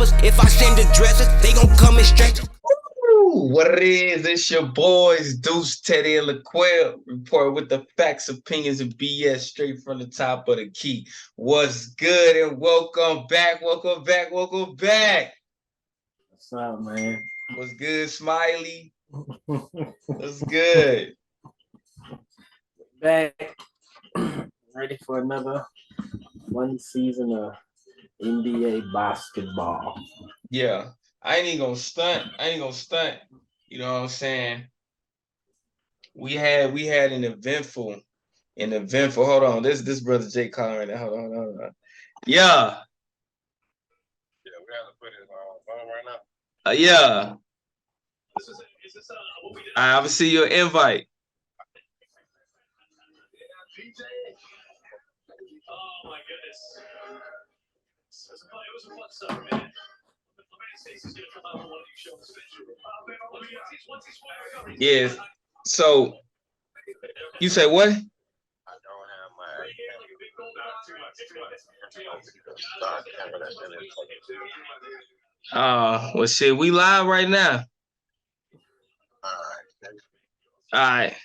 rappers. If I send the dressers, they gon' come in straight. What it is, it's your boys, Deuce, Teddy, and LaQuelle, report with the facts, opinions, and BS straight from the top of the key. What's good, and welcome back, welcome back, welcome back. What's up, man? What's good, Smiley? What's good? Back, ready for another one season of NBA basketball. Yeah, I ain't even gonna stunt. You know what I'm saying? We had an eventful. Hold on, this brother Jake calling right now. Hold on. Yeah. Yeah, we have to put it on phone right now. Yeah. I will see your invite. Oh my goodness. It was a fun summer, man. Yes. So you say what? I don't have my Well shit, we live right now. All right.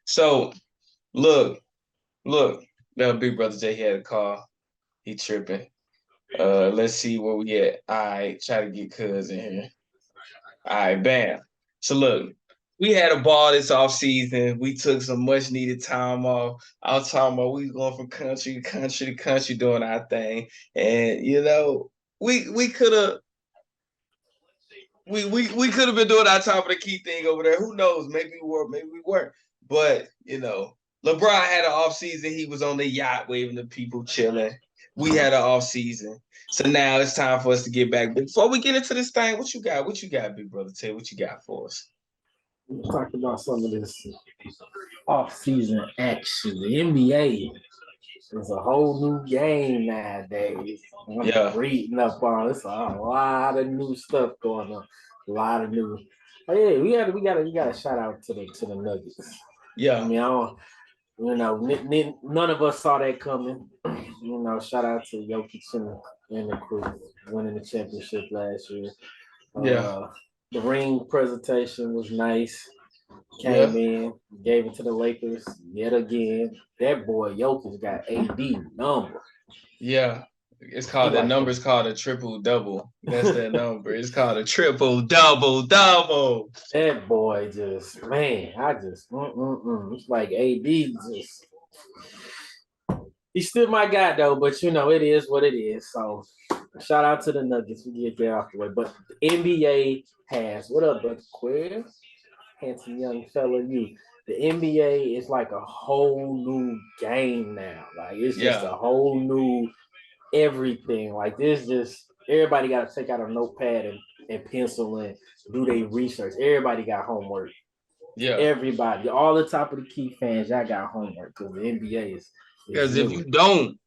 So look, that big brother Jay had a call. He tripping. Let's see where we at. All right, try to get cuz in here. All right, bam. So look, we had a ball this offseason. We took some much needed time off. I was talking about we was going from country to country to country doing our thing. And you know, we could have we could have been doing our top of the key thing over there. Who knows? Maybe we were, maybe we weren't. But you know, LeBron had an off season. He was on the yacht waving to people, chilling. We had an off season. So now it's time for us to get back. But before we get into this thing, what you got? What you got, big brother Ted? What you got for us? We'll talk about some of this off-season action. The NBA is a whole new game nowadays. Yeah. Reading up on it's a lot of new stuff going on. A lot of new. Oh yeah, we got a shout out to the Nuggets. Yeah. I mean, I don't, you know, none of us saw that coming. You know, shout out to Jokic and the crew winning the championship last year. Yeah. The ring presentation was nice. Yeah. Came in, gave it to the Lakers yet again. That boy Jokic got AD number. Yeah. It's called that number's called a triple double. That's that number. It's called a triple double. That boy just man, It's like AD just he's still my guy though, but you know it is what it is. So shout out to the Nuggets. We get there off the way. But the NBA has what up, brother Queer? Handsome young fella, you. The NBA is like a whole new game now. Like it's just a whole new everything. Like this just everybody got to take out a notepad and pencil and do their research. Everybody got homework. Yeah. Everybody, all the top of the key fans, y'all got homework because the NBA is because if you don't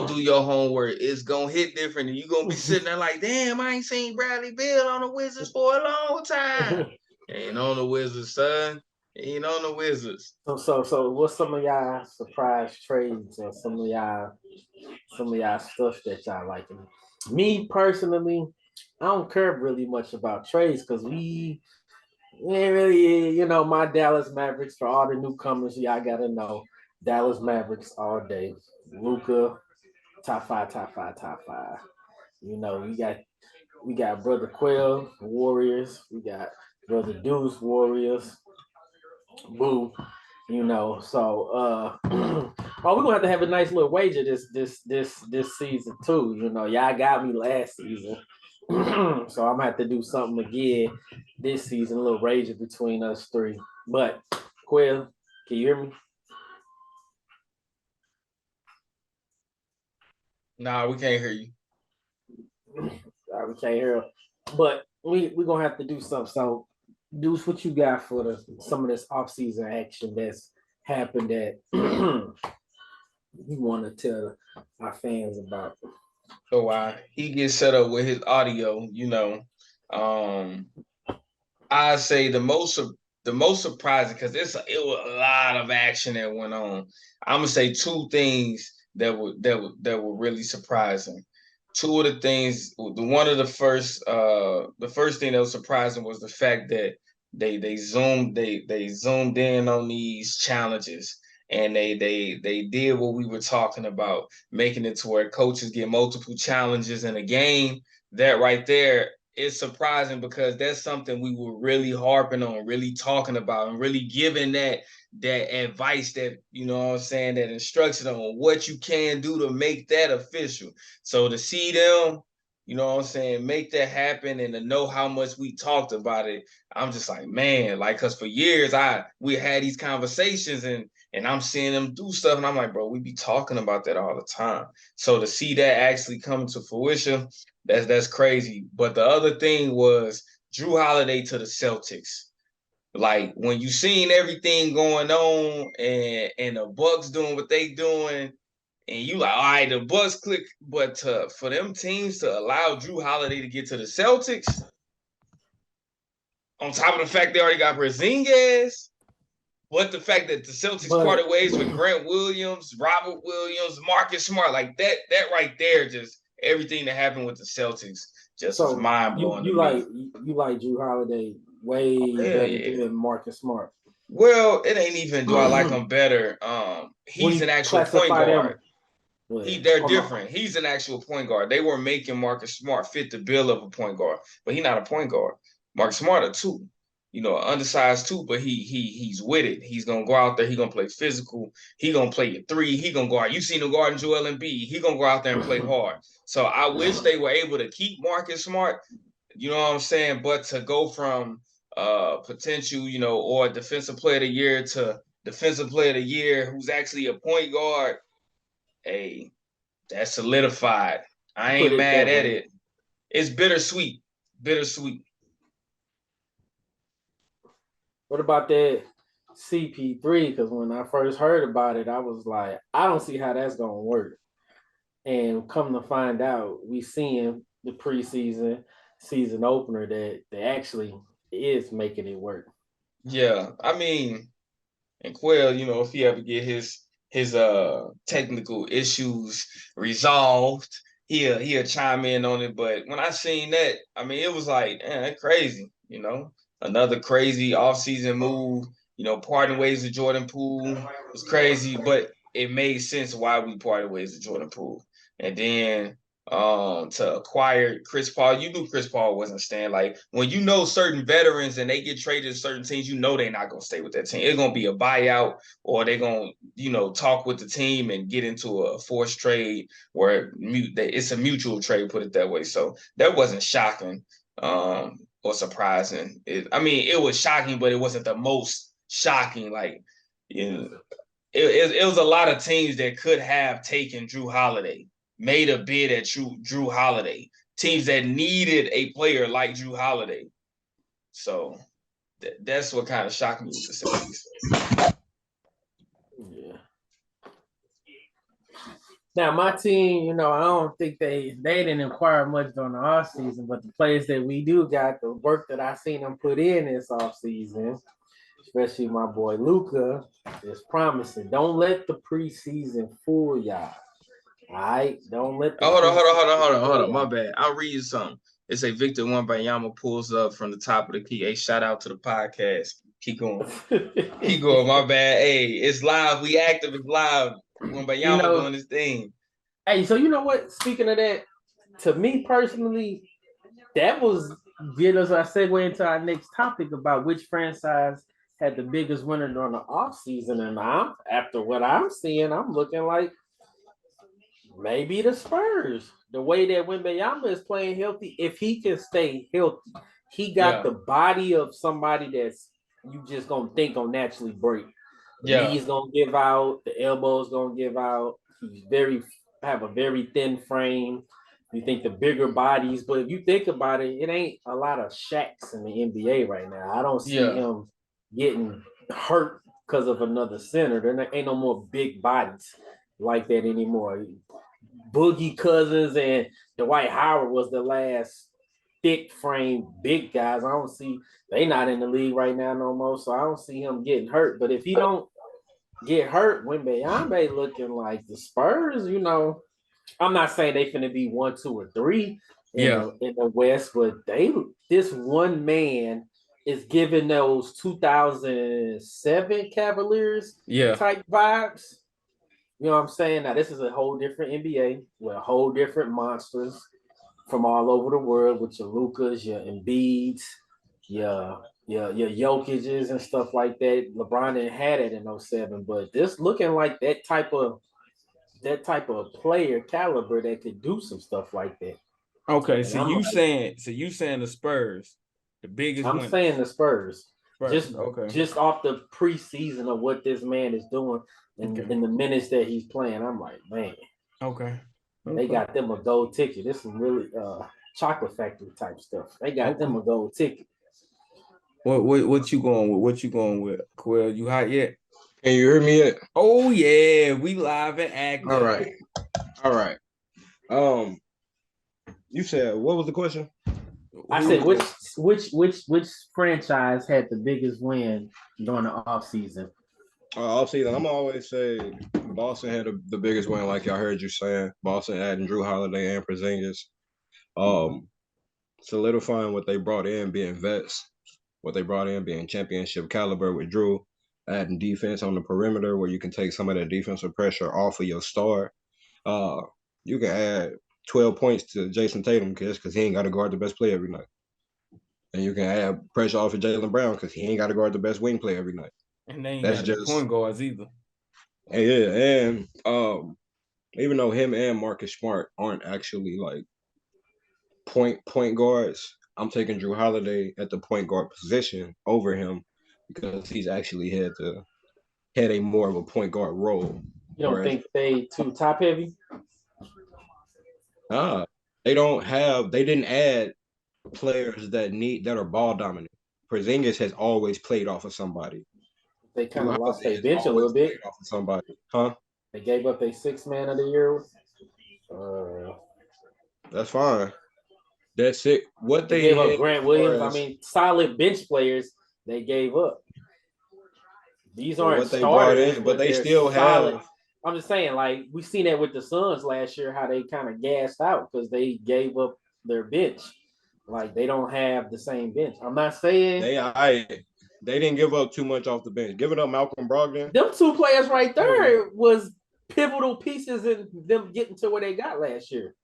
do your homework, it's gonna hit different, and you're gonna be sitting there like, damn, I ain't seen Bradley Beal on the Wizards for a long time. Ain't on the Wizards, son. Ain't on the Wizards. So what's some of y'all surprise trades or some of y'all stuff that y'all liking? Me personally, I don't care really much about trades because we ain't really, you know, my Dallas Mavericks for all the newcomers, y'all gotta know. Dallas Mavericks all day. Luka, top five. You know, we got Brother Quell, Warriors. We got Brother Deuce, Warriors. Boo. You know, so we're gonna have a nice little wager this season too. You know, y'all got me last season. So I'm gonna have to do something again this season, a little wager between us three. But Quill, can you hear me? Nah, we can't hear you. We can't hear. But we're gonna have to do something. So Deuce, what you got for some of this off-season action that's happened that you want to tell our fans about? So why he gets set up with his audio, you know, I say the most surprising because it was a lot of action that went on. I'm gonna say two things that were really surprising. two of the things. One of the first thing that was surprising was the fact that they zoomed in on these challenges, and they did what we were talking about, making it to where coaches get multiple challenges in a game. That right there is surprising because that's something we were really harping on, really talking about, and really giving that advice, that, you know what I'm saying, that instruction on what you can do to make that official. So to see them, you know what I'm saying, make that happen, and to know how much we talked about it, I'm just like, man, like, cause for years we had these conversations, and I'm seeing them do stuff, and I'm like, bro, we be talking about that all the time. So to see that actually come to fruition, that's crazy. But the other thing was Drew Holiday to the Celtics. Like, when you seen everything going on, and the Bucks doing what they doing, and you like, all right, the Bucks click, but for them teams to allow Drew Holiday to get to the Celtics, on top of the fact they already got Porzingis, but the fact that the Celtics parted ways with Grant Williams, Robert Williams, Marcus Smart, like that right there, just everything that happened with the Celtics just was mind blowing to me. You like Drew Holiday way better than Marcus Smart. Well, it ain't even do I like him better. He's an actual point guard. They're different. He's an actual point guard. They were making Marcus Smart fit the bill of a point guard, but he's not a point guard. Marcus Smart a two, undersized two, but he's with it. He's gonna go out there. He's gonna play physical. He gonna play a three. He gonna go out. You seen him guarding Joel Embiid. He gonna go out there and play hard. So I wish they were able to keep Marcus Smart. You know what I'm saying? But to go from potential, or defensive player of the year to defensive player of the year, who's actually a point guard, hey, that's solidified. I ain't mad at it. It's bittersweet. Bittersweet. What about that CP3? Because when I first heard about it, I was like, I don't see how that's gonna work. And come to find out, we seeing the preseason season opener that actually is making it work. Yeah, I mean, and Quail, if he ever get his technical issues resolved, he'll chime in on it. But when I seen that, I mean, it was like, that's crazy, another crazy offseason move. Parting ways with Jordan Poole was crazy, but it made sense why we parted ways with Jordan Poole. And then to acquire Chris Paul, you knew Chris Paul wasn't staying. Like, when certain veterans and they get traded to certain teams, they're not gonna stay with that team. It's gonna be a buyout, or they're gonna talk with the team and get into a forced trade where it's a mutual trade, put it that way. So that wasn't shocking or surprising. It was shocking, but it wasn't the most shocking. Like, it was a lot of teams that could have taken Drew Holiday, made a bid at Drew Holiday, teams that needed a player like Drew Holiday. So that's what kind of shocked me with the Celtics. Yeah. Now, my team, I don't think they didn't acquire much during the offseason, but the players that we do got, the work that I seen them put in this offseason, especially my boy Luka, is promising. Don't let the preseason fool y'all. All right, don't let. Hold on. My bad. I'll read you something. It say Victor Wembanyama pulls up from the top of the key. Hey, shout out to the podcast. Keep going. Keep going. My bad. Hey, it's live. We active. It's live. Wembanyama doing his thing. Hey, so you know what? Speaking of that, to me personally, that was get us our segue into our next topic about which franchise had the biggest winner during the offseason. And after what I'm seeing, I'm looking like maybe the Spurs. The way that Wembanyama is playing healthy, if he can stay healthy, he got the body of somebody that's you just gonna think gonna naturally break. The knee's gonna give out, the elbow's gonna give out. He's have a very thin frame. You think the bigger bodies, but if you think about it, it ain't a lot of Shaqs in the NBA right now. I don't see him getting hurt because of another center. There ain't no more big bodies like that anymore. Boogie Cousins and Dwight Howard was the last thick frame big guys. I don't see they not in the league right now no more, so I don't see him getting hurt. But if he don't get hurt, Wembanyama looking like the Spurs, I'm not saying they finna be 1, 2, or 3 in Yeah. the West, but this one man is giving those 2007 Cavaliers Yeah. type vibes. You know what I'm saying? Now this is a whole different NBA with a whole different monsters from all over the world with your Lukas, your Embiids, your Jokic's and stuff like that. LeBron didn't have it in 07, but this looking like that type of player caliber that could do some stuff like that. Okay, And I'm like, you saying the Spurs, the biggest I'm winners. saying the Spurs. Spurs. Okay. Just off the preseason of what this man is doing and Okay. in the minutes that he's playing, I'm like, man, Okay. they got them a gold ticket. This is really chocolate factory type stuff. They got them a gold ticket. What you going with? What you going with? Quill, you hot yet? Can you hear me yet? Oh yeah, we live and active. All right. You said what was the question? I said which franchise had the biggest win during the offseason? Off season, I'm always say Boston had the biggest win, like y'all heard you saying. Boston adding Drew Holiday and Porzingis, solidifying what they brought in, being vets. What they brought in being championship caliber with Drew, adding defense on the perimeter where you can take some of that defensive pressure off of your star. You can add 12 points to Jason Tatum because he ain't got to guard the best player every night. And you can add pressure off of Jaylen Brown because he ain't got to guard the best wing player every night. And they ain't That's got just point guards either. And yeah, and even though him and Marcus Smart aren't actually like point guards, I'm taking Drew Holiday at the point guard position over him because he's actually had a more of a point guard role. You don't think they too top heavy? They didn't add players that are ball dominant. Porzingis has always played off of somebody. They kind Drew of lost Holiday their has bench a always little bit. played off of somebody. Huh? They gave up their 6th man of the year. That's fine. That's it. What They they gave up had Grant as far Williams. I as mean, solid bench players they gave up. These aren't what they brought starters, in, but they they're still solid. have. I'm just saying, like we seen that with the Suns last year, how they kind of gassed out because they gave up their bench. Like they don't have the same bench. I'm not saying They didn't give up too much off the bench. Giving up Malcolm Brogdon. them 2 players right there was pivotal pieces in them getting to where they got last year.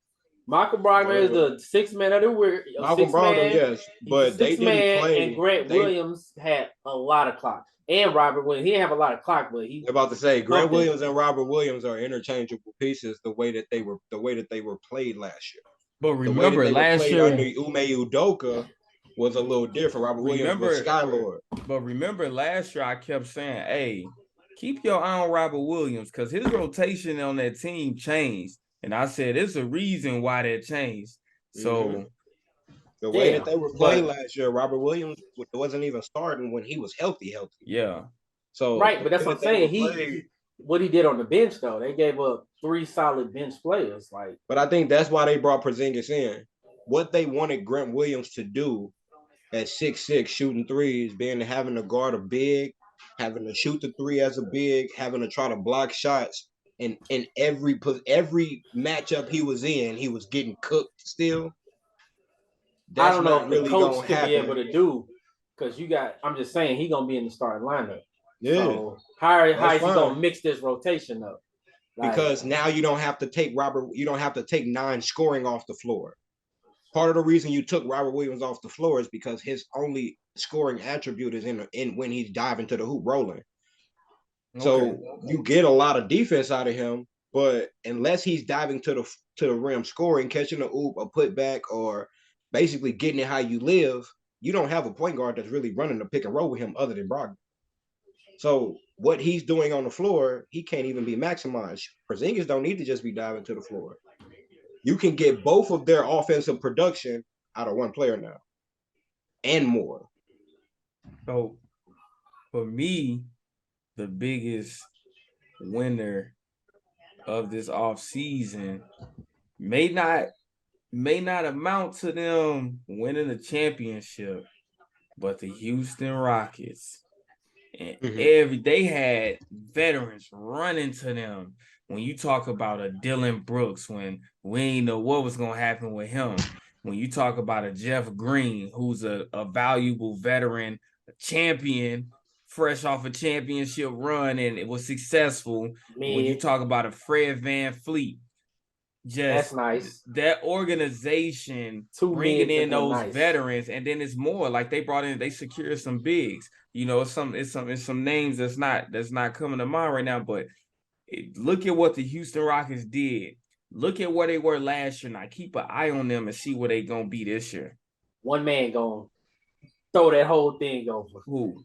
Michael Brogdon is the 6th man of the year. Malcolm Brogdon, yes, but they didn't play. And Grant Williams had a lot of clock. And Robert Williams, he didn't have a lot of clock, but he. I'm about to say Grant Williams and Robert Williams are interchangeable pieces. The way that they were played last year. But remember, last year under Ume Udoka was a little different. Robert Williams was Skylord. But remember, last year I kept saying, "Hey, keep your eye on Robert Williams because his rotation on that team changed." And I said, "It's a reason why that changed." So the way that they were playing last year, Robert Williams wasn't even starting when he was healthy. Yeah. So right, but that's what I'm saying. What he did on the bench though, they gave up 3 solid bench players. Like, but I think that's why they brought Porzingis in. What they wanted Grant Williams to do at 6'6", shooting threes, having to guard a big, having to shoot the 3 as a big, having to try to block shots. And in every matchup he was in, he was getting cooked still. I don't know if the coach could be able to do because I'm just saying he's gonna be in the starting lineup. Yeah. So how is he gonna mix this rotation up? Because now you don't have to take 9 scoring off the floor. Part of the reason you took Robert Williams off the floor is because his only scoring attribute is in when he's diving to the hoop rolling. So you get a lot of defense out of him, but unless he's diving to the rim, scoring, catching a oop, a putback, or basically getting it how you live, you don't have a point guard that's really running the pick and roll with him other than Brogdon. So what he's doing on the floor, he can't even be maximized. Porzingis don't need to just be diving to the floor. You can get both of their offensive production out of one player now and more. So for me, the biggest winner of this offseason may not amount to them winning the championship, but the Houston Rockets. And they had veterans running to them. when you talk about a Dylan Brooks, when we ain't know what was gonna happen with him, when you talk about a Jeff Green, who's a valuable veteran, a champion, fresh off a championship run, and it was successful. When you talk about a Fred Van Fleet, that's just nice. that organization Two bringing mids in are those nice. veterans, and then it's more like they secured some bigs. You know, it's some names that's not coming to mind right now, but look at what the Houston Rockets did. Look at where they were last year. Now keep an eye on them and see where they gonna be this year. One man gonna throw that whole thing over. Who?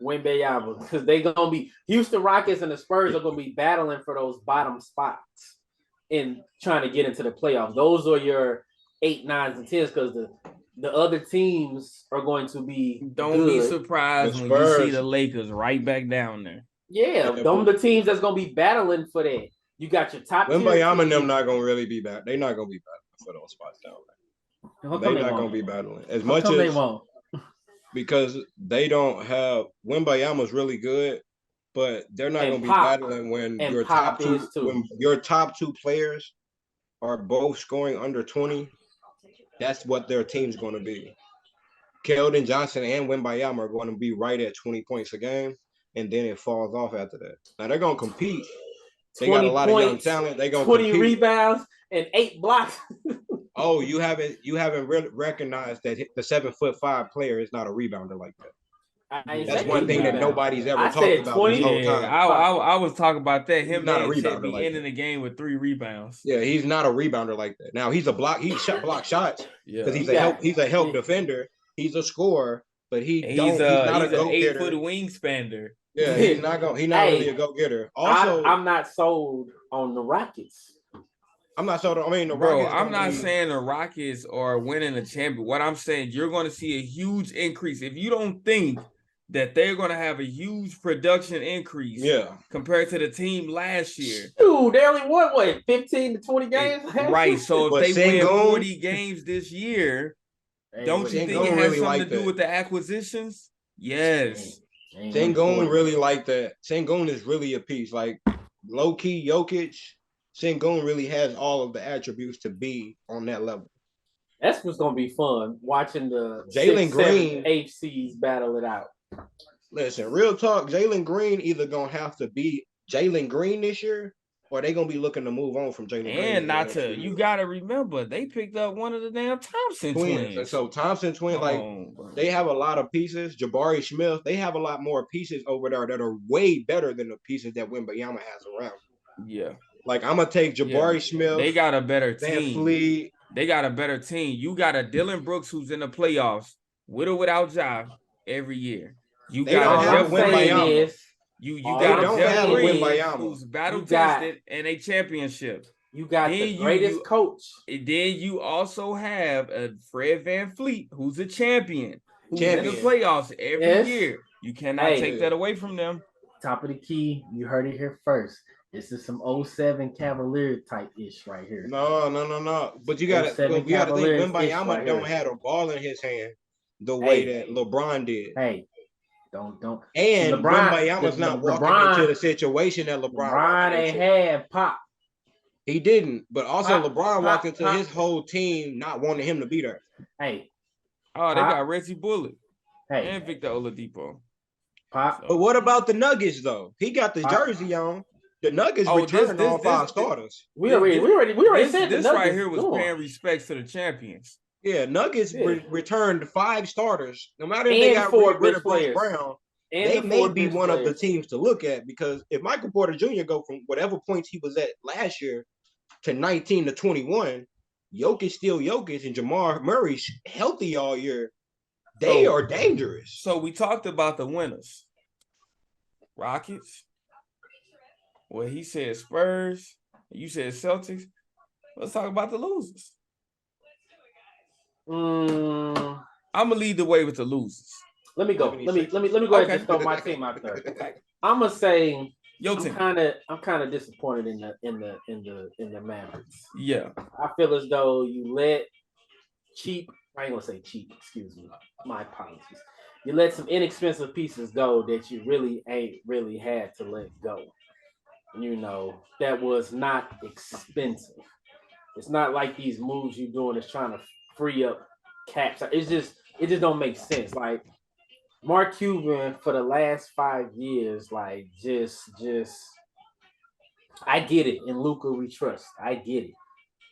Wembanyama, because they gonna be Houston Rockets and the Spurs are gonna be battling for those bottom spots in trying to get into the playoffs. Those are your 8, 9s, and 10s because the other teams are going to be Don't good. be surprised when you see the Lakers right back down there. Yeah, them the teams that's gonna be battling for that. You got your top tier Wembanyama and them teams. not gonna really be bad. They're not gonna be battling for those spots down there. How come They're they not won't? gonna be battling as How much come they as won't? because they don't have Wembanyama's really good, but they're not And gonna be Pop. battling when And your Pop top two is too. when your top two players are both scoring under 20. That's what their team's gonna be. Keldon Johnson and Wembanyama are going to be right at 20 points a game, and then it falls off after that. Now they're going to compete. They got a lot of young talent. They're going to 20 compete. rebounds and 8 blocks. Oh, you haven't recognized that the 7'5" player is not a rebounder like that. That's one thing that nobody's ever talked about this whole time. I was talking about that. Him not a and Chet rebounder be like ending that. the game with 3 rebounds. Yeah, he's not a rebounder like that. Now he's a block. He block shots because Yeah. he's a help defender. He's a scorer, but he's not a an go-getter. 8-foot wingspander. Yeah, he's not really a go-getter. Also, I'm not sold on the Rockets. I'm not sold on. I mean, the Bro, Rockets. I'm not saying the Rockets are winning a champion. What I'm saying, you're going to see a huge increase. If you don't think that they're going to have a huge production increase compared to the team last year. Dude, they only won, 15 to 20 games? Right, so if they win 40 games this year, don't you think it has something to do with the acquisitions? Yes. Sengun really like that. Sengun is really a piece. Like, low-key Jokic, Sengun really has all of the attributes to be on that level. That's what's going to be fun, watching the Jalen Green HCs battle it out. Listen, real talk, Jalen Green either going to have to be Jalen Green this year, or they going to be looking to move on from Jalen Green. And you got to remember, they picked up one of the damn Thompson twins. And so Thompson twins, they have a lot of pieces. Jabari Smith, they have a lot more pieces over there that are way better than the pieces that Wembanyama has around. Yeah. Like, I'm going to take Jabari Smith. They got a better team. Fleet. They got a better team. You got a Dylan Brooks who's in the playoffs with or without Ja every year. You got a Jeff Wembanyama. You got a Jeff Green who's battle tested and a championship. You got the greatest coach. And then you also have a Fred Van Fleet who's a champion. Who's in the playoffs every year. You cannot take that away from them. Top of the key, you heard it here first. This is some 07 Cavalier type ish right here. No. But you got to think Wembanyama don't have a ball in his hand the way that LeBron did. Hey, don't. And Wembanyama's not walking into the situation that LeBron ain't had Pop. He didn't, but also LeBron walked into his whole team not wanting him to be there. Hey. Oh, they got Reggie Bullock. Hey. And Victor Oladipo. Pop. But what about the Nuggets though? He got the jersey on. The Nuggets returned all 5 starters. We already said this the Nuggets right here was paying respects to the champions. Yeah, Nuggets returned 5 starters. No matter if they got rid of Bruce Brown, they may be one of the teams to look at, because if Michael Porter Jr. go from whatever points he was at last year to 19 to 21, Jokic still Jokic, and Jamal Murray's healthy all year. They are dangerous. So we talked about the winners. Rockets. Well, he said Spurs. You said Celtics. Let's talk about the losers. I'm gonna lead the way with the losers. Let me go. Let me go ahead and just throw my team out there. I'm gonna say I'm kind of disappointed in the Mavericks. Yeah, I feel as though you let cheap. I ain't gonna say cheap. Excuse me. My apologies. You let some inexpensive pieces go that you really ain't really had to let go. that was not expensive. It's not like these moves you're doing is trying to free up caps. It just don't make sense. Like Mark Cuban for the last 5 years, like just I get it. In Luka we trust. I get it.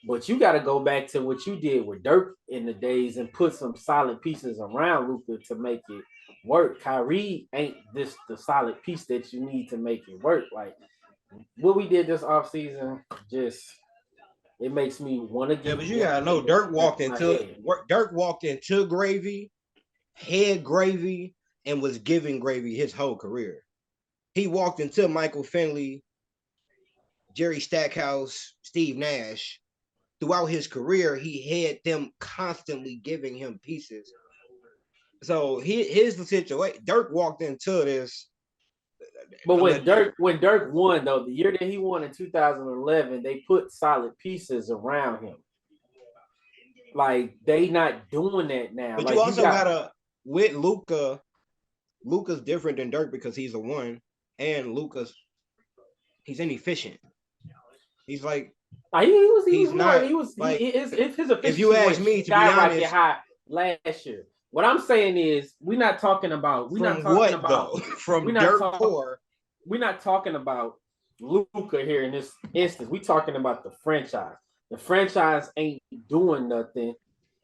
But you got to go back to what you did with Dirk in the days and put some solid pieces around Luka to make it work. Kyrie ain't this the solid piece that you need to make it work. Like what we did this offseason, just it makes me want to Yeah, get. but you gotta know Dirk walked my into head. gravy, head gravy, and was giving gravy his whole career. He walked into Michael Finley, Jerry Stackhouse, Steve Nash. Throughout his career, he had them constantly giving him pieces. So here's the situation. Dirk walked into this. But when Dirk won though, the year that he won in 2011, they put solid pieces around him. Like they not doing that now. But Like you you also got gotta with Luca. Luca's different than Dirk because he's a one, and he's inefficient. He's like he was he's more not he was like his if you efficiency ask went me to be skyrocket honest, high last year. What I'm saying is we're not talking about from what though? From we're not Dirk talking Core. we're not talking about Luka here in this instance. We're talking about the franchise. The franchise ain't doing nothing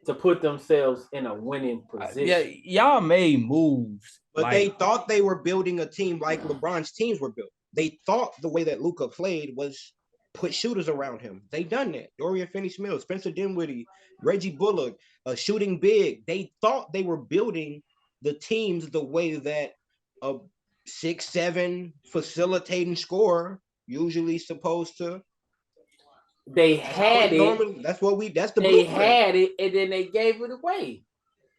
to put themselves in a winning Yeah, position. y'all made moves. But they thought they were building a team like LeBron's teams were built. They thought the way that Luca played was put shooters around him. They done that. Dorian Finney-Smith, Spencer Dinwiddie, Reggie Bullock, shooting big. They thought they were building the teams the way that a 6'7" facilitating scorer usually supposed to. They had it. That's the They blueprint. had it, and then they gave it away.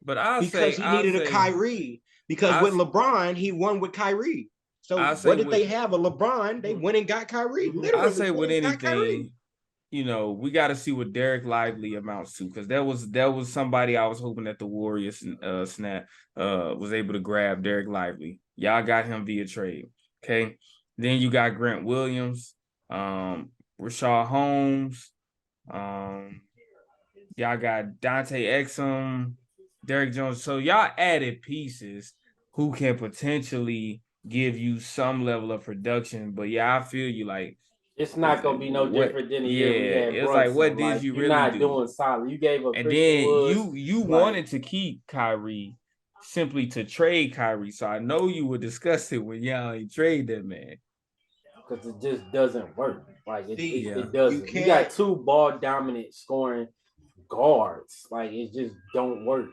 But Because he needed a Kyrie. Because with LeBron, he won with Kyrie. So what did they have? A LeBron? They went and got Kyrie. Literally, I say with anything, we got to see what Derek Lively amounts to, because that was somebody I was hoping that the Warriors snap was able to grab. Derek Lively. Y'all got him via trade. Okay. Then you got Grant Williams, Rashad Holmes, y'all got Dante Exum, Derek Jones. So y'all added pieces who can potentially give you some level of production. But yeah, I feel you, like it's not gonna be no different than the year we had. It's Brunson. like, what did you you're really not do? doing solid. You gave up, and Christian then Woods, you wanted to keep Kyrie simply to trade Kyrie. So I know you were disgusted when y'all ain't trade that man, because it just doesn't work. Like it doesn't. You You got two ball dominant scoring guards. Like it just don't work.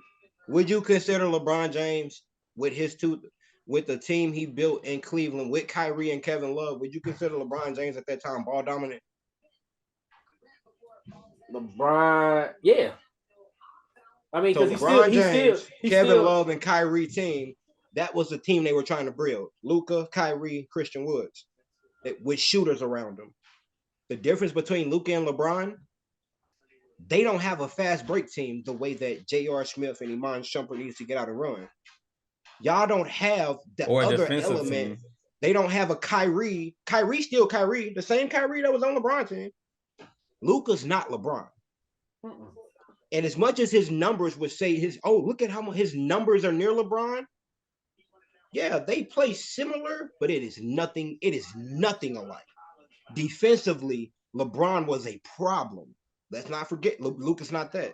Would you consider LeBron James with the team he built in Cleveland with Kyrie and Kevin Love? Would you consider LeBron James at that time ball dominant? LeBron, yeah. I mean, because Kevin Love, and Kyrie team, that was the team they were trying to build. Luka, Kyrie, Christian Woods, with shooters around them. The difference between Luka and LeBron, they don't have a fast break team the way that J.R. Smith and Iman Shumpert needs to get out and run. Y'all don't have the other element. Team. They don't have a Kyrie. Kyrie's still Kyrie, the same Kyrie that was on LeBron's team. Luka's not LeBron. Mm-mm. And as much as his numbers would say look at how much his numbers are near LeBron. Yeah, they play similar, but it is nothing alike. Defensively, LeBron was a problem. Let's not forget, Luka's not that.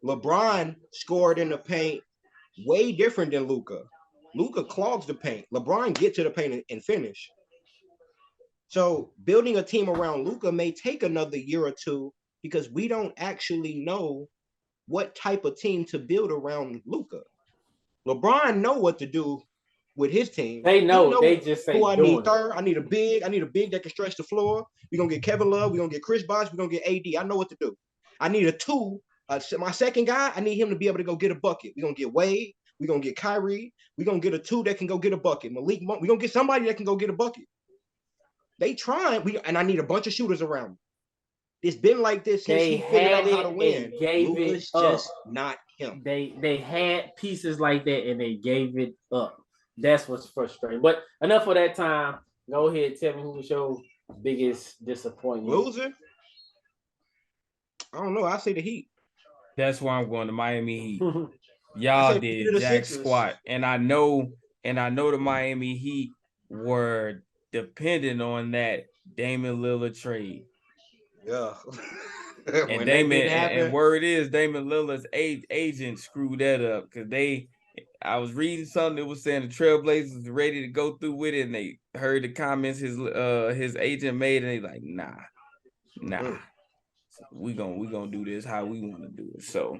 LeBron scored in the paint way different than Luka. Luka clogs the paint. LeBron gets to the paint and finish. So building a team around Luka may take another year or two because we don't actually know what type of team to build around Luka. LeBron know what to do with his team. They know they just say, I need third. I need a big that can stretch the floor. We're going to get Kevin Love. We're going to get Chris Bosh. We're going to get AD. I know what to do. I need a two. My second guy, I need him to be able to go get a bucket. We're going to get Wade. We're going to get Kyrie. We're going to get a two that can go get a bucket. Malik Monk. We're going to get somebody that can go get a bucket. They trying. And I need a bunch of shooters around me. It's been like this since he figured out how to win. Luka's just not him. They had pieces like that and they gave it up. That's what's frustrating. But enough of that time. Go ahead, tell me who was your biggest disappointment? Loser? I don't know. I say the Heat. That's why I'm going to Miami Heat. I Y'all say did the jack Sixers. squat, and I know the Miami Heat were dependent on that Damian Lillard trade. Yeah. And and word is Damian Lillard's agent screwed that up because I was reading something that was saying the Trailblazers were ready to go through with it, and they heard the comments his agent made, and they like, nah, we gonna do this how we want to do it. So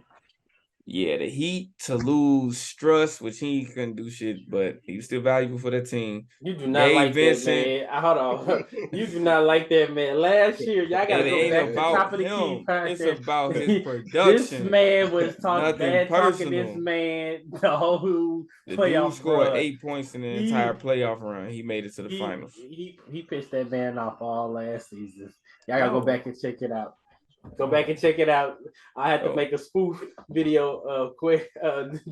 yeah, the Heat to lose Struss, which he couldn't do shit, but he was still valuable for that team. You do not like that, man. Hold on. You do not like that, man. Last year, y'all got to go back to the top of the key. It's about his production. This man was talking this man the whole playoff dude scored run. 8 points in the entire playoff run. He made it to the finals. He pissed that man off all last season. Y'all got to go back and check it out. Go back and check it out. I had to make a spoof video of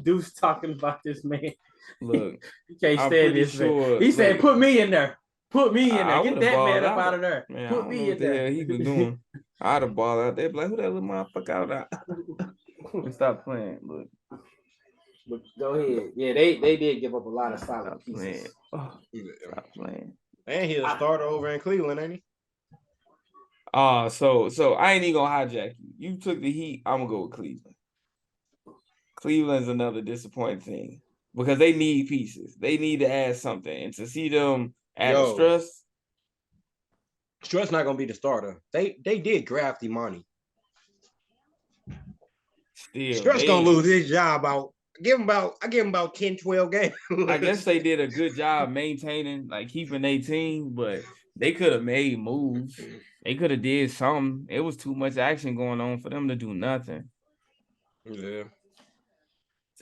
Deuce talking about this man. Look, you can't stand this man. He said, "Put me in there. Put me in there. Get that man up out of there. Man, Put me in there." He was doing. I'd have balled out there. Like, who that little motherfucker out? Stop playing. Look. But go ahead. Yeah, they did give up a lot of solid pieces. Stop playing. And he's a starter over in Cleveland, ain't he? So I ain't even gonna hijack you. You took the Heat. I'm gonna go with Cleveland. Cleveland's another disappointing thing because they need pieces. They need to add something, and to see them add Struss not gonna be the starter. They did draft Imani. Still, Struss gonna lose his job out. I give him about 10, 12 games. I guess they did a good job maintaining, like keeping their team, but they could have made moves. They could have did something. It was too much action going on for them to do nothing. Yeah.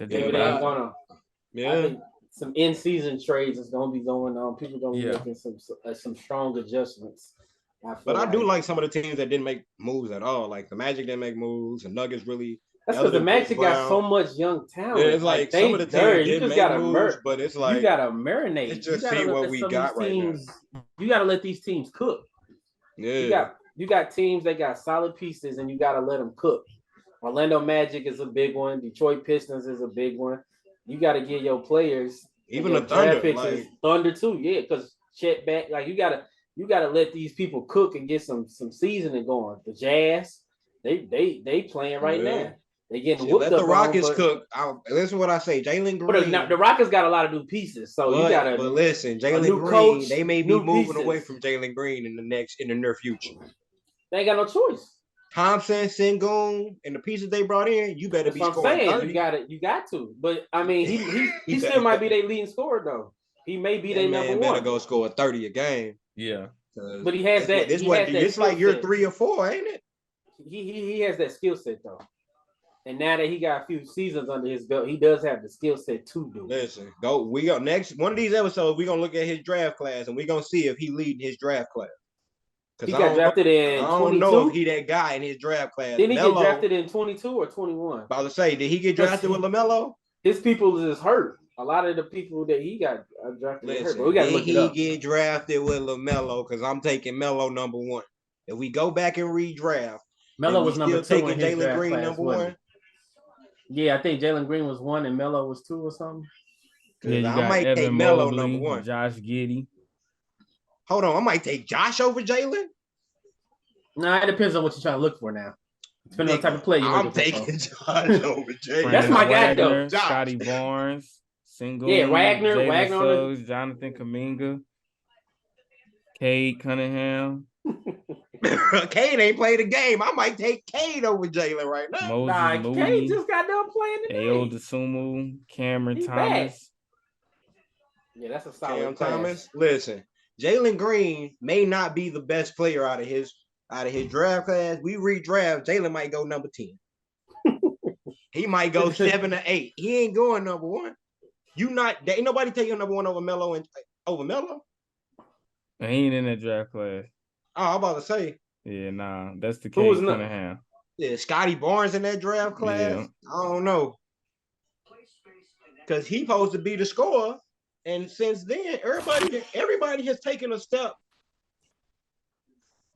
I think some in-season trades is gonna be going on. People gonna be making some strong adjustments. I do like some of the teams that didn't make moves at all. Like the Magic didn't make moves. The Nuggets really. That's because the Magic got so much young talent. Yeah, it's like some of the teams didn't make moves, but it's like you gotta marinate. Let's just see what we got right now. You gotta let these teams cook. Yeah. You got teams that got solid pieces, and you got to let them cook. Orlando Magic is a big one. Detroit Pistons is a big one. You got to give your players, even the Thunder, Thunder too, yeah. Because Chet back, like you gotta let these people cook and get some seasoning going. The Jazz, they playing right now. They getting whooped up. Let the Rockets cook. Listen to what I say, Jalen Green. But the Rockets got a lot of new pieces, so you got to. But listen, Jalen Green, coach, they may be moving away from Jalen Green in the near future. They ain't got no choice. Thompson, Sengun, and the pieces they brought in, you better be scoring 30. You got to. But I mean, he still might be their leading scorer though. He may be their number one. Better go score 30 a game. Yeah. But he has that. It's like you're 3 or 4, ain't it? He has that skill set though. And now that he got a few seasons under his belt, he does have the skill set to do it. Listen, we got next one of these episodes. We're gonna look at his draft class and we're gonna see if he leading his draft class. He got drafted in 22. I don't know if he that guy in his draft class. Didn't he get drafted in 22 or 21? About to say, did he get drafted with LaMelo? His people is hurt. A lot of the people that he got drafted hurt. But we got to look it up. He get drafted with LaMelo? Because I'm taking Melo number 1. If we go back and redraft, Melo was number 2 taking in his Jalen draft Green class, number 1. Yeah, I think Jalen Green was 1 and Melo was 2 or something. Yeah, I might take Melo number 1. Josh Giddey. Hold on, I might take Josh over Jalen. Nah, it depends on what you're trying to look for now. Depending on the type of play you're looking for. I'm taking Josh over Jalen. That's my guy though. Scotty Barnes, Single. Yeah, Wagner, Suggs, Jonathan Kuminga, Cade Cunningham. Cade ain't played a game. I might take Cade over Jalen right now. Cade just got done playing the game. Ayo Dosunmu, Cameron Thomas. Back. Yeah, that's a solid Cam Thomas. Listen, Jalen Green may not be the best player out of his draft class. We redraft, Jalen might go number 10. He might go 7 or 8. He ain't going number 1. Ain't nobody taking number 1 over Melo and over Melo. He ain't in that draft class. Oh, I'm about to say. Yeah, nah, that's the case. Cunningham. Yeah, Scotty Barnes in that draft class. Yeah. I don't know. Because he's supposed to be the scorer. And since then, everybody has taken a step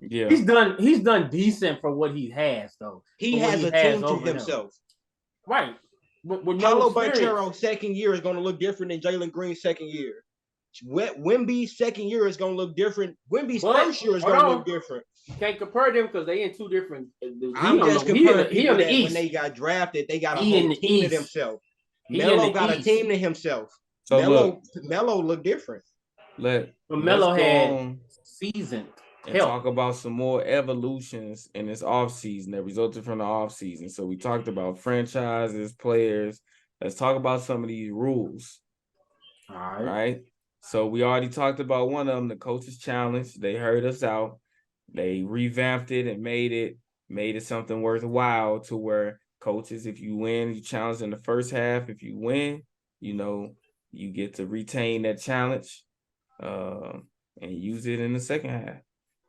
Yeah. He's done decent for what he has though. He For what has a team to over him. himself. Right. With Paolo no experience. Banchero second year is going to look different than Jalen Green's second year. Wemby's second year is going to look different. Wemby's first year is going to look different. You can't compare them because they in two different. I'm just comparing people that East. when they got drafted, they got a whole team to themselves. Melo got a team to himself. So Melo looked different. Melo had seasoned. And talk about some more evolutions in this offseason that resulted from the offseason. So we talked about franchises, players. Let's talk about some of these rules. All right. So we already talked about one of them, the coaches challenge. They heard us out. They revamped it and made it something worthwhile to where coaches, if you win, you challenge in the first half. If you win, you get to retain that challenge and use it in the second half.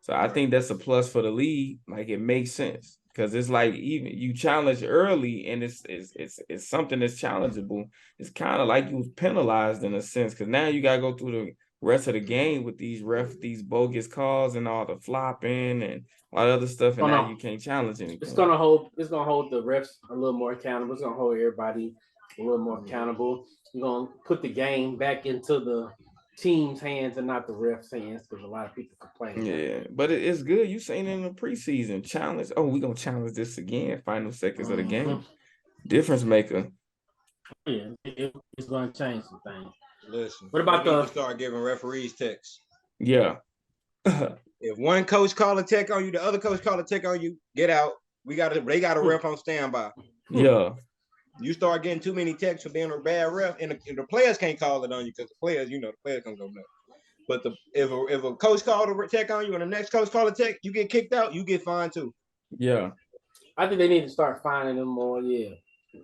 So I think that's a plus for the league. Like, it makes sense because it's like, even you challenge early and it's something that's challengeable. It's kind of like you was penalized in a sense because now you got to go through the rest of the game with these bogus calls and all the flopping and all the other stuff, and now you can't challenge anything. It's gonna hold the refs a little more accountable. It's gonna hold everybody a little more accountable. You're gonna put the game back into the team's hands and not the refs' hands because a lot of people complain. Yeah, but it's good. You saying in the preseason challenge. Oh, we're gonna challenge this again. Final seconds of the game. Difference maker. Yeah, it's gonna change some things. Listen, what about the start giving referees texts? Yeah. If one coach call a tech on you, the other coach call a tech on you, get out. They got a ref on standby. Yeah. You start getting too many texts for being a bad ref, and the players can't call it on you because the players can go nuts. But if a coach called a tech on you and the next coach call a tech, you get kicked out, you get fined too. Yeah. I think they need to start finding them more. Yeah,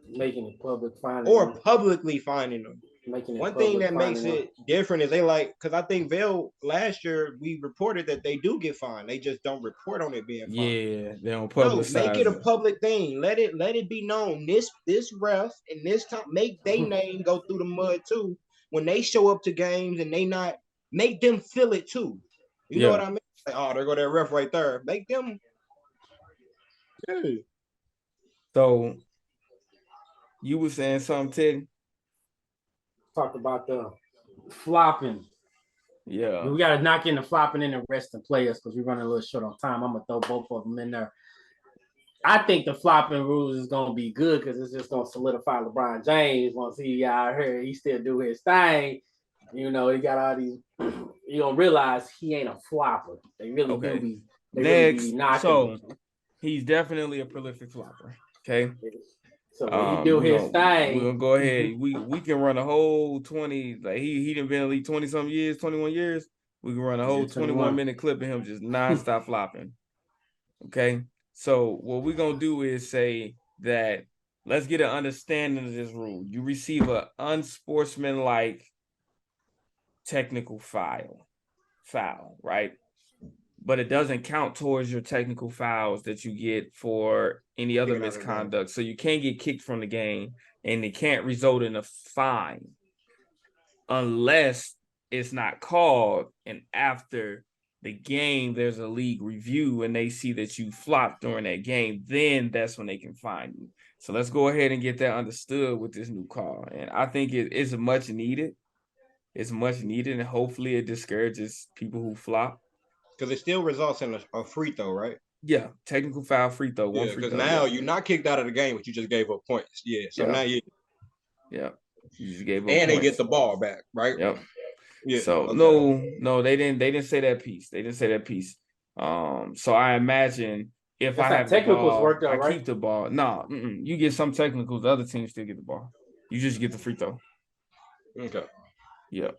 making it public finding or them. publicly finding them. One thing that makes it different is because I think Vail last year we reported that they do get fined. They just don't report on it being fined. Yeah, they don't publicize. No, make it a public thing. Let it be known. This ref and this time make their name go through the mud too. When they show up to games and they not make them feel it too. You know what I mean? Like, oh, there go that ref right there. Make them. Yeah. So you were saying something, Teddy? Talk about the flopping. Yeah. We got to knock in the flopping and the resting players because we're running a little short on time. I'm going to throw both of them in there. I think the flopping rules is going to be good because it's just going to solidify LeBron James once he out here. He still do his thing. You know, he got all these. You're going to realize he ain't a flopper. They really do be. Next, really be knocking. So he's definitely a prolific flopper. Okay. So when he do his thing, we're gonna go ahead. We can run a whole 20. Like he done been in the league 20-some years, 21 years. We can run a whole 21-minute clip of him just nonstop flopping. Okay. So what we're gonna do is say that let's get an understanding of this rule. You receive an unsportsmanlike technical foul, right? But it doesn't count towards your technical fouls that you get for any other misconduct. So you can't get kicked from the game and it can't result in a fine unless it's not called. And after the game, there's a league review and they see that you flopped during that game, then that's when they can fine you. So let's go ahead and get that understood with this new call. And I think it is much needed. It's much needed, and hopefully it discourages people who flop. Because it still results in a free throw, right? Yeah, technical foul, free throw. Yeah, because now you're not kicked out of the game, but you just gave up points. Yeah, so now you. Yeah, you just gave up and points. They get the ball back, right? Yep. Yeah. So no, they didn't say that piece. They didn't say that piece. So I imagine if that's I have technicals the ball, worked out, I keep the ball. No, you get some technicals. The other teams still get the ball. You just get the free throw. Okay. Yeah.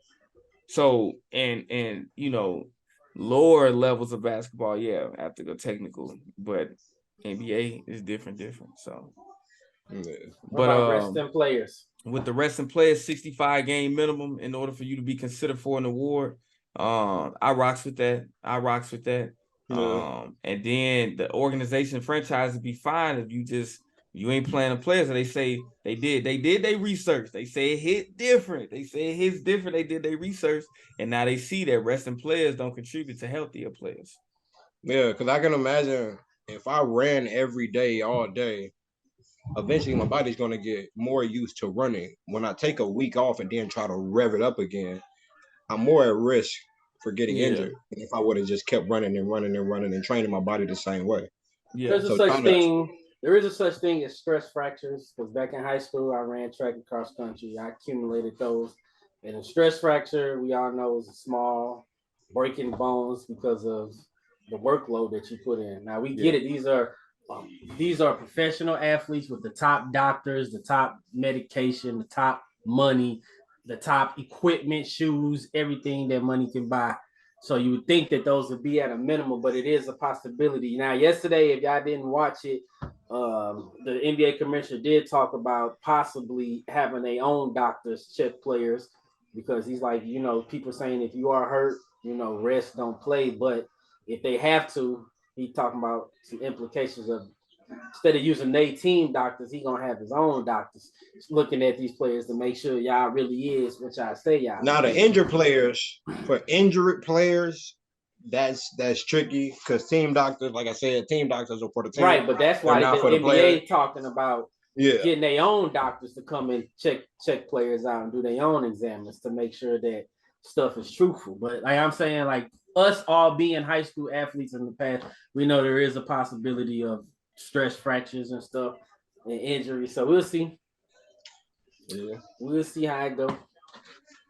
So and lower levels of basketball, have to go technical, but NBA is different. So, but resting players with the resting players, 65 game minimum in order for you to be considered for an award. I rocks with that. And then the organization franchise would be fine if you ain't playing the players. And they say they did their research. They say it hit different. They say it hits different. They did their research. And now they see that resting players don't contribute to healthier players. Yeah, because I can imagine if I ran every day, all day, eventually my body's going to get more used to running. When I take a week off and then try to rev it up again, I'm more at risk for getting Yeah. injured than if I would have just kept running and training my body the same way. Yeah. There's a So such trying to- thing. There is a such thing as stress fractures because back in high school, I ran track and cross country. I accumulated those. And a stress fracture, we all know, is a small breaking bones because of the workload that you put in. Now we get it. These are professional athletes with the top doctors, the top medication, the top money, the top equipment, shoes, everything that money can buy. So you would think that those would be at a minimum, but it is a possibility. Now, yesterday, if y'all didn't watch it, the NBA commissioner did talk about possibly having their own doctors check players because he's like, people saying if you are hurt, rest, don't play. But if they have to, he talking about some implications of instead of using their team doctors, he gonna have his own doctors looking at these players to make sure y'all really is what y'all say y'all. Now the injured players, for injured players, that's tricky because team doctors, like I said, team doctors are for the team. Right, but that's why the NBA talking about getting their own doctors to come and check players out and do their own exams to make sure that stuff is truthful. But like I'm saying, like us all being high school athletes in the past, we know there is a possibility of stress fractures and stuff and injuries. So we'll see. Yeah. We'll see how it goes.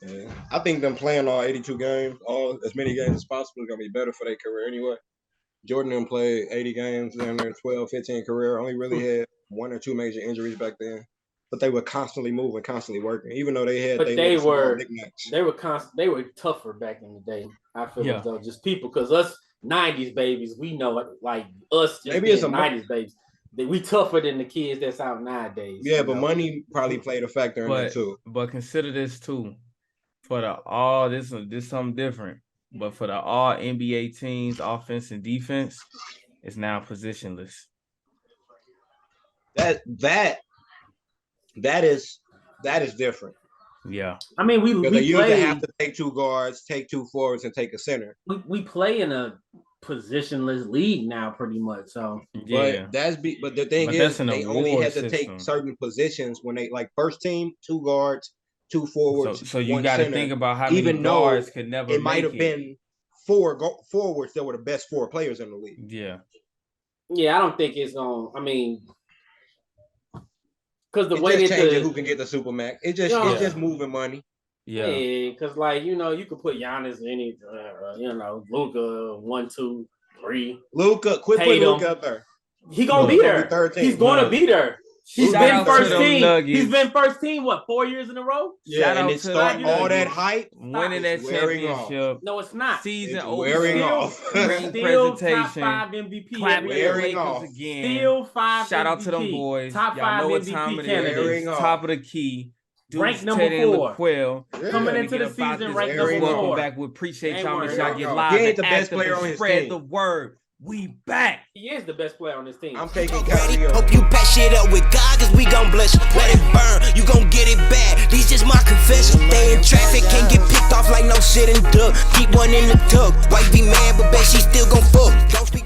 Yeah. I think them playing all 82 games, all as many games as possible is gonna be better for their career anyway. Jordan them played 80 games in their 12, 15 career, only really had 1 or 2 major injuries back then. But they were constantly moving, constantly working, even though they had they were tougher back in the day. I feel as though just people, because us 90s babies, we know it, like us just being 90s babies. We tougher than the kids that's out nowadays. Yeah, but money probably played a factor in that too. But consider this too. For the all this something different. But for the all NBA teams, offense and defense, it's now positionless. That is different. Yeah. I mean, we used to have to take 2 guards, take 2 forwards, and take a center. We play in a positionless league now, pretty much. So yeah, but the thing is, they only had to take certain positions when they like first team 2 guards, 2 forwards. So you got to think about how many guards could never. It might have been 4 forwards that were the best 4 players in the league. Yeah. Yeah, I don't think it's gonna. I mean, because the way that who can get the Supermax, it's just moving money. Yeah, because like you could put Giannis in any, Luka 1, 2, 3. Luka, quit putting Luka up there. He gonna be there. He's gonna be there. He's been first team. He's been first team. What 4 years in a row? Yeah, and it's starting all that hype, winning that championship. No, it's not. Season wearing off. Still top 5 MVP. Wearing off again. Still 5. Shout out MVP. to them boys. Top 5 Y'all know what MVP time it candidates. is. Top of the key. Rank number 4. Coming into the season, rank number 4. Welcome back. We appreciate y'all. Make sure y'all get live. He ain't the best player on his spread team. the word. We back. He is the best player on this team. I'm taking Ready? Hope you pack shit up with God, cause we gon' bless you. Let it burn, you gon' get it bad. These just my confession. They in traffic, can't get picked off like no shit and duck. Keep one in the tug. Wife be mad, but bet she still gon' fuck. Don't speak